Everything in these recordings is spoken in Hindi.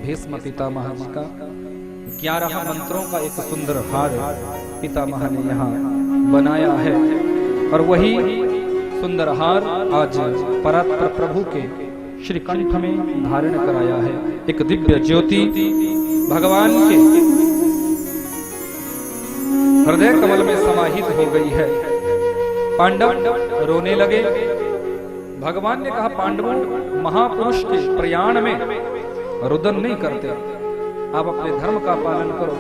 भीष्म पितामह जी का 11 मंत्रों का एक सुंदर हार पितामह ने यहाँ बनाया है और वही सुंदर हार आज परात्पर प्रभु के श्रीकंठ में धारण कराया है। एक दिव्य ज्योति भगवान के हृदय कमल में समाहित हो गई है। पांडव रोने लगे। भगवान ने कहा, पांडवों, महापुरुष के प्रयाण में रुदन नहीं करते, आप अपने धर्म का पालन करो।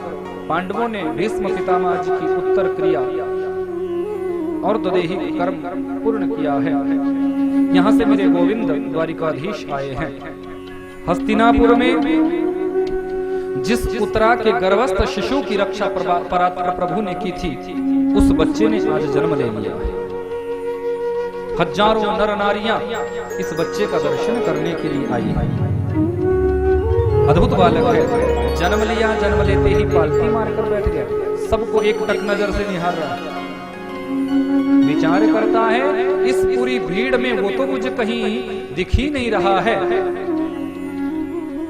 पांडवों ने भीष्म पितामह जी की उत्तर क्रिया और द्वदेही कर्म पूर्ण किया है। यहाँ से मेरे गोविंद द्वारिकाधीश आए हैं। हस्तिनापुर में जिस पुत्रा के गर्भस्थ शिशु की रक्षा परात्पर प्रभु ने की थी, उस बच्चे ने आज जन्म ले लिया है। हजारों नर नारियां इस बच्चे का दर्शन करने के लिए आई है। अद्भुत बालक है। जन्म लिया, जन्म लेते ही पालती मारकर बैठ गया। सबको एक टक नजर से निहार रहा है। विचार करता है, इस पूरी भीड़ में वो तो मुझे कहीं दिख ही नहीं रहा है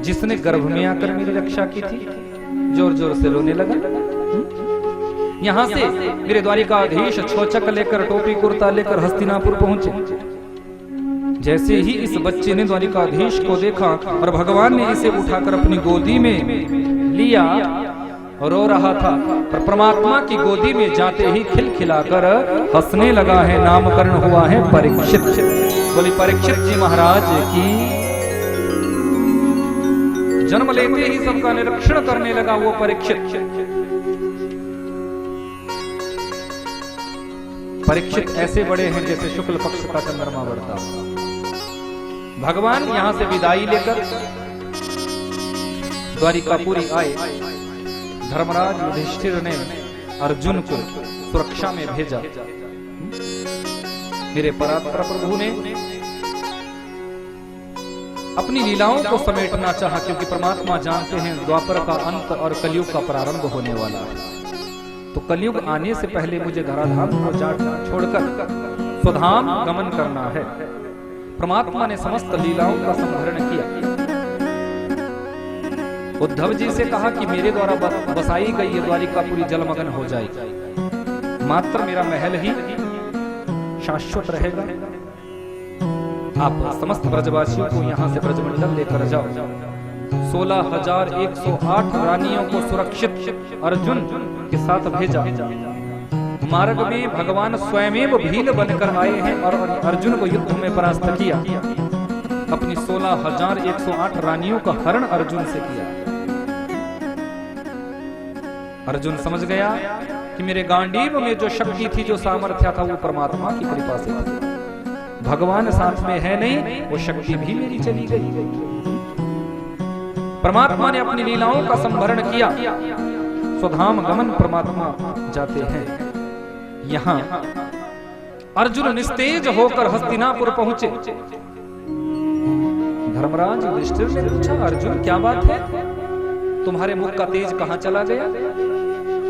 जिसने गर्भ में आकर मेरी रक्षा की थी। जोर जोर से रोने लगा। यहां से मेरे द्वारिकाधीश छोचक लेकर, टोपी कुर्ता लेकर हस्तिनापुर पहुंचे। जैसे ही इस बच्चे ने द्वारिकाधीश को देखा और भगवान ने इसे उठाकर अपनी गोदी में लिया, रो रहा था, पर परमात्मा की गोदी में जाते ही खिलखिलाकर हंसने लगा है। नामकरण हुआ है परीक्षित। बोली परीक्षित जी महाराज की। जन्म लेते ही सबका निरीक्षण करने लगा वो परीक्षित। परीक्षित ऐसे बड़े हैं जैसे शुक्ल पक्ष का चंद्रमा बढ़ता। भगवान यहां से विदाई लेकर द्वारिकापुरी आए। धर्मराज युधिष्ठिर ने अर्जुन को सुरक्षा में भेजा। मेरे परात्पर प्रभु ने अपनी लीलाओं को समेटना चाहा, क्योंकि परमात्मा जानते हैं द्वापर का अंत और कलयुग का प्रारंभ होने वाला है। तो कलयुग आने से पहले मुझे धराधाम को छोड़कर स्वधाम गमन करना है। परमात्मा ने समस्त लीलाओं का संहरण किया। उद्धव जी से कहा कि मेरे द्वारा बसाई गई ये द्वारिकापुरी जलमग्न हो जाएगी, मात्र मेरा महल ही शाश्वत रहेगा। आप समस्त ब्रजवासियों को यहाँ से ब्रजमंडल लेकर जाओ। 16,108 रानियों को सुरक्षित अर्जुन के साथ भेजा। मार्ग में भगवान स्वयं भील बनकर आए हैं और अर्जुन को युद्ध में परास्त किया। अपनी 16,108 रानियों का हरण अर्जुन से किया। अर्जुन समझ गया कि मेरे गांडीव में जो शक्ति थी, जो सामर्थ्य था, वो परमात्मा की कृपा से था। भगवान साथ में है नहीं, वो शक्ति भी मेरी चली गई। परमात्मा ने अपनी लीलाओं का संभरण किया। स्वधाम गमन परमात्मा जाते हैं। यहां अर्जुन निस्तेज होकर हस्तिनापुर पहुंचे। धर्मराज युधिष्ठिर ने पूछा, अर्जुन क्या बात है, तुम्हारे मुख का तेज कहां चला गया?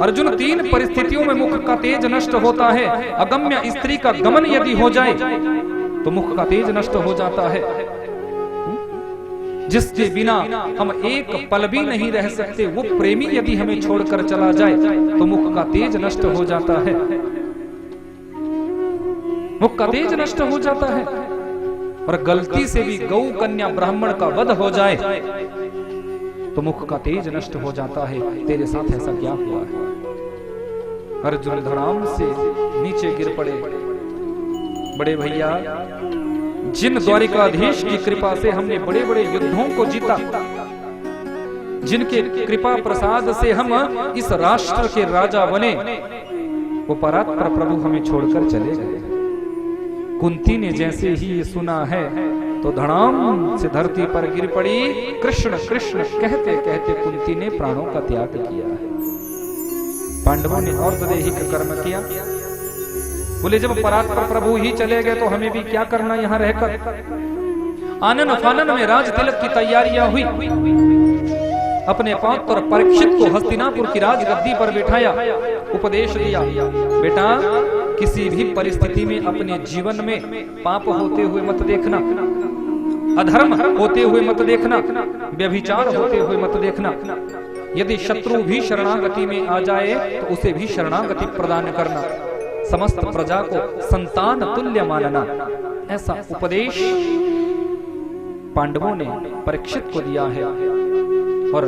अर्जुन, 3 परिस्थितियों में मुख का तेज नष्ट होता है। अगम्य स्त्री का गमन यदि हो जाए तो मुख का तेज नष्ट हो जाता है। जिसके बिना हम एक पल भी नहीं रह सकते, वो प्रेमी यदि हमें छोड़कर चला जाए तो मुख का तेज नष्ट हो जाता है। मुख का तेज नष्ट हो जाता है। और गलती से भी गौ कन्या ब्राह्मण का वध हो जाए तो मुख का तेज नष्ट हो जाता है। तेरे साथ ऐसा क्या हुआ है? अर्जुन धड़ाम से नीचे गिर पड़े। बड़े भैया, जिन द्वारिकाधीश की कृपा से हमने बड़े बड़े युद्धों को जीता, जिनके कृपा प्रसाद से हम इस राष्ट्र के राजा बने, वो परात्पर प्रभु हमें छोड़कर चले गए। कुंती ने जैसे ही ये सुना है तो धड़ाम से धरती पर गिर पड़ी। कृष्ण कृष्ण कहते कहते कुंती ने प्राणों का त्याग किया है। पांडवों ने और दैहिक कर्म किया। बोले जब परात्पर प्रभु ही चले गए तो हमें भी क्या करना यहाँ रहकर। आनन फानन में राज तिलक की तैयारियां हुई। अपने पौत्र परीक्षित को हस्तिनापुर की राजगद्दी पर बिठाया। उपदेश दिया, बेटा किसी भी परिस्थिति में अपने जीवन में पाप होते हुए मत देखना। अधर्म होते हुए मत देखना, व्यभिचार होते हुए मत देखना। यदि शत्रु भी शरणागति में आ जाए तो उसे भी शरणागति प्रदान करना। समस्त प्रजा को संतान तुल्य मानना। ऐसा उपदेश पांडवों ने परीक्षित को दिया है। और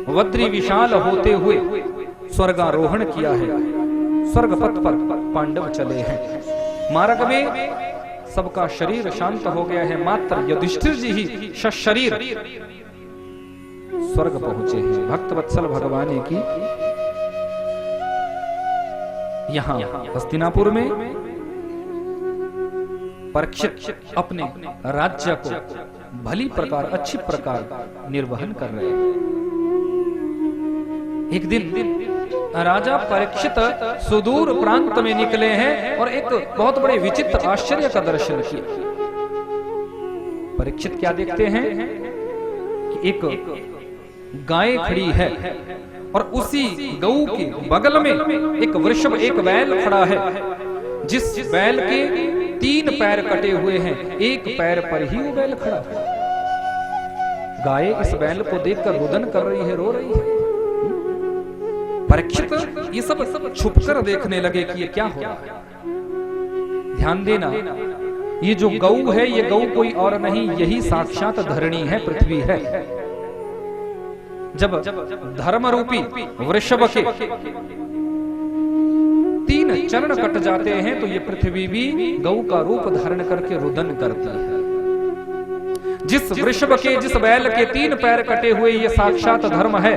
वज्री विशाल होते हुए स्वर्गारोहण किया है। स्वर्ग पथ पर पांडव चले हैं। मार्ग में सबका शरीर शांत हो गया है, मात्र युधिष्ठिर जी ही सशरीर स्वर्ग पहुंचे हैं। भक्त वत्सल भगवान की यहां हस्तिनापुर में परीक्षित अपने राज्य को भली प्रकार अच्छी प्रकार निर्वहन कर रहे हैं। एक दिन राजा परीक्षित सुदूर प्रांत में निकले हैं और एक बहुत बड़े विचित्र आश्चर्य का दर्शन किया। परीक्षित क्या देखते हैं कि एक गाय खड़ी है और उसी गऊ के बगल में एक वृषभ, एक बैल खड़ा है, जिस बैल के 3 पैर कटे हुए हैं, एक पैर पर ही वो बैल खड़ा है। गाय इस बैल को देखकर रुदन कर रही है, रो रही है। परीक्षित ये सब छुपकर देखने लगे कि ये क्या हो रहा है। ध्यान देना, ये जो गऊ है, ये गऊ कोई और नहीं, यही साक्षात धरणी है, पृथ्वी है। जब धर्म रूपी वृषभ के 3 चरण कट जाते हैं तो ये पृथ्वी भी गऊ का रूप धारण करके रुदन करती है। जिस वृषभ के, जिस बैल के 3 पैर कटे हुए, ये साक्षात धर्म है।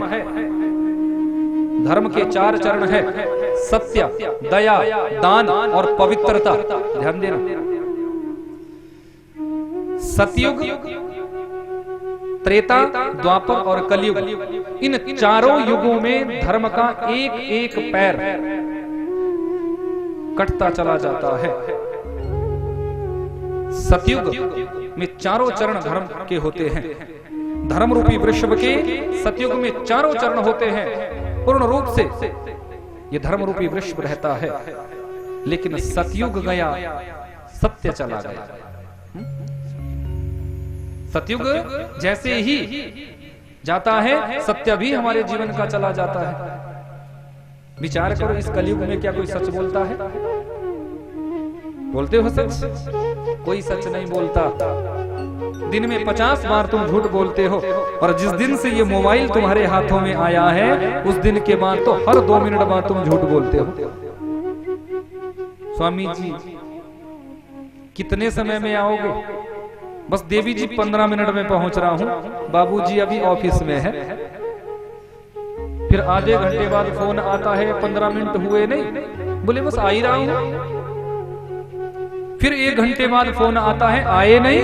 धर्म के 4 चरण है, सत्य, दया, दान और पवित्रता। ध्यान देना, सतयुग, त्रेता, द्वापर और कलयुग, इन चारों युगों में धर्म का एक एक पैर कटता चला जाता है। सतयुग में चारों चरण धर्म के होते हैं। धर्म रूपी वृषभ के सतयुग में चारों चरण होते हैं। पूर्ण रूप से ये धर्म रूपी वृषभ रहता है। लेकिन सतयुग गया, सत्य चला गया। सतयुग जैसे ही जाता है, सत्य भी हमारे जीवन का चला जाता है। विचार करो, इस कलयुग में क्या कोई सच बोलता है? बोलते हो सच? कोई सच नहीं बोलता। दिन में 50 बार तुम झूठ बोलते हो, और जिस दिन से ये मोबाइल तुम्हारे हाथों में आया है, उस दिन के बाद तो हर 2 मिनट बाद तुम झूठ बोलते हो। स्वामी जी कितने समय में आओगे? बस देवी जी 15 मिनट में पहुंच रहा हूं, बाबूजी अभी ऑफिस में है। फिर आधे घंटे बाद फोन आता है, 15 मिनट हुए नहीं, बोले बस आ ही रहा हूं। फिर 1 घंटे बाद फोन आता है, आए नहीं,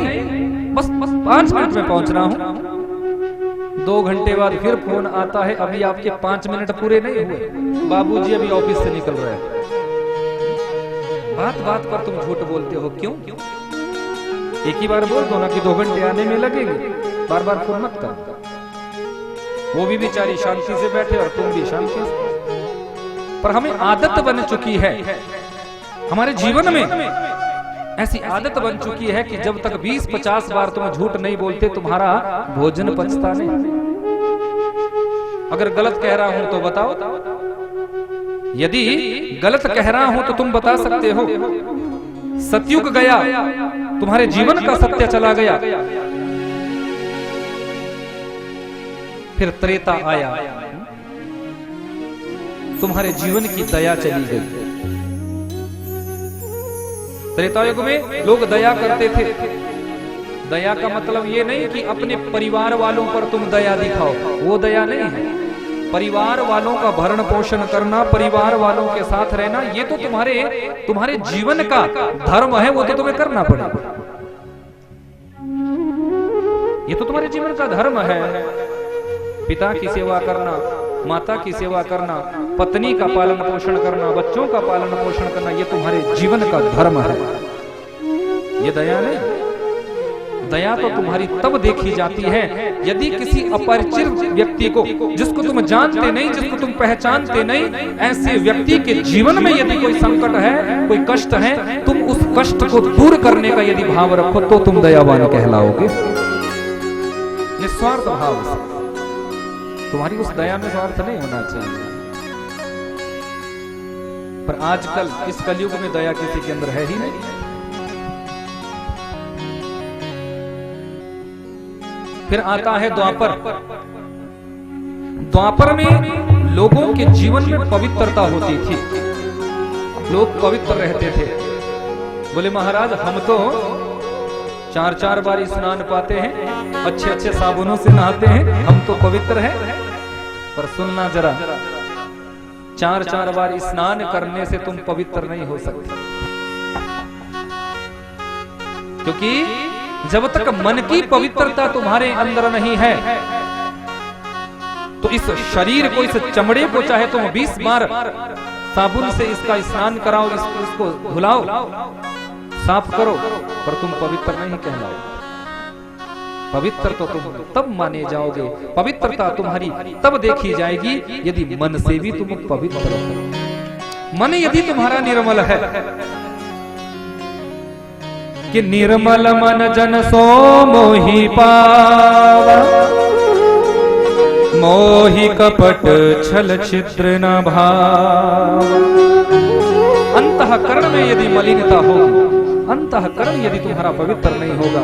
बस 5 मिनट में पहुंच रहा हूं। 2 घंटे बाद फिर फोन आता है, अभी आपके 5 मिनट पूरे नहीं हुए, बाबूजी अभी ऑफिस से निकल रहे हैं। बात बात पर तुम झूठ बोलते हो, क्यों? एक ही बार बोल दो ना कि 2 घंटे आने में लगेंगे, बार बार फोन मत कर। वो भी बेचारी शांति से बैठे और तुम भी शांति से। पर हमें आदत बन चुकी है, हमारे जीवन में ऐसी आदत बन चुकी है कि जब तक 20-50 बार तुम झूठ नहीं बोलते, तुम्हारा भोजन पचता नहीं। अगर गलत कह रहा हूं तो बताओ, यदि गलत कह रहा हूं तो तुम बता सकते हो। सतयुग गया, तुम्हारे जीवन का सत्य चला गया। फिर त्रेता आया, तुम्हारे जीवन की दया चली गई। त्रेता युग में लोग दया करते थे। दया का मतलब ये नहीं कि अपने परिवार वालों पर तुम दया दिखाओ, वो दया नहीं है। परिवार वालों का भरण पोषण करना, परिवार वालों के साथ रहना, ये तो तुम्हारे जीवन का धर्म है, वो तो तुम्हें करना पड़ेगा। ये तो तुम्हारे जीवन का धर्म है। पिता की सेवा करना, माता की सेवा करना, पत्नी का पालन पोषण करना, बच्चों का पालन पोषण करना, ये तुम्हारे जीवन का धर्म है। ये दया नहीं। दया तो तुम्हारी तब देखी जाती है यदि किसी अपरिचित व्यक्ति को, जिसको तुम जानते नहीं, जिसको तुम पहचानते नहीं, ऐसे व्यक्ति के जीवन में यदि कोई संकट है, कोई कष्ट है, तुम उस कष्ट को दूर करने का यदि भाव रखो तो तुम दयावान कहलाओगे। निस्वार्थ भाव से। तुम्हारी उस दया में स्वार्थ नहीं होना चाहिए। पर आजकल इस कलयुग में दया किसी के अंदर है ही नहीं। फिर आता है द्वापर। द्वापर में लोगों के जीवन में पवित्रता होती थी, लोग पवित्र रहते थे। बोले महाराज हम तो 4-4 बार स्नान पाते हैं, अच्छे अच्छे साबुनों से नहाते हैं, हम तो पवित्र हैं। पर सुनना जरा, 4-4 बार स्नान करने से तुम पवित्र नहीं हो सकते, क्योंकि जब तक मन की पवित्रता तुम्हारे अंदर नहीं है तो इस शरीर को, इस चमड़े को चाहे तुम 20 बार साबुन से इसका स्नान कराओ, इसको धुलाओ, साफ करो, पर तुम पवित्र नहीं कहलाओ। पवित्र तो तुम तब माने जाओगे, पवित्रता तुम्हारी तब देखी जाएगी यदि मन से भी तुम पवित्र हो। मन यदि तुम्हारा निर्मल है कि निर्मल मन जन सो मोहि पावा, मोहि कपट छल छिद्र न भाव। अंतःकरण में यदि मलिनता होगी, अंतःकरण यदि तुम्हारा पवित्र नहीं होगा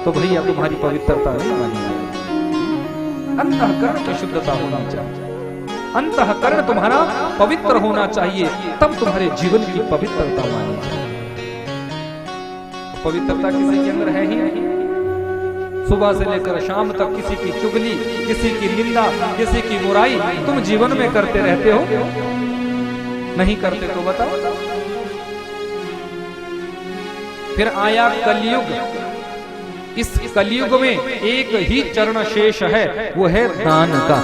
तो भैया तुम्हारी पवित्रता नहीं मानी जाएगी। अंतःकरण की शुद्धता होना चाहिए, अंतःकरण तुम्हारा पवित्र होना चाहिए, तब तुम्हारे जीवन की पवित्रता मानी जाएगी। पवित्रता किसी के अंदर है ही नहीं। सुबह से लेकर शाम तक किसी की चुगली, किसी की निंदा, किसी की बुराई तुम जीवन में करते रहते हो, नहीं करते तो बताओ। फिर आया कलयुग। इस कलयुग में एक ही चरण शेष है, वो है दान का।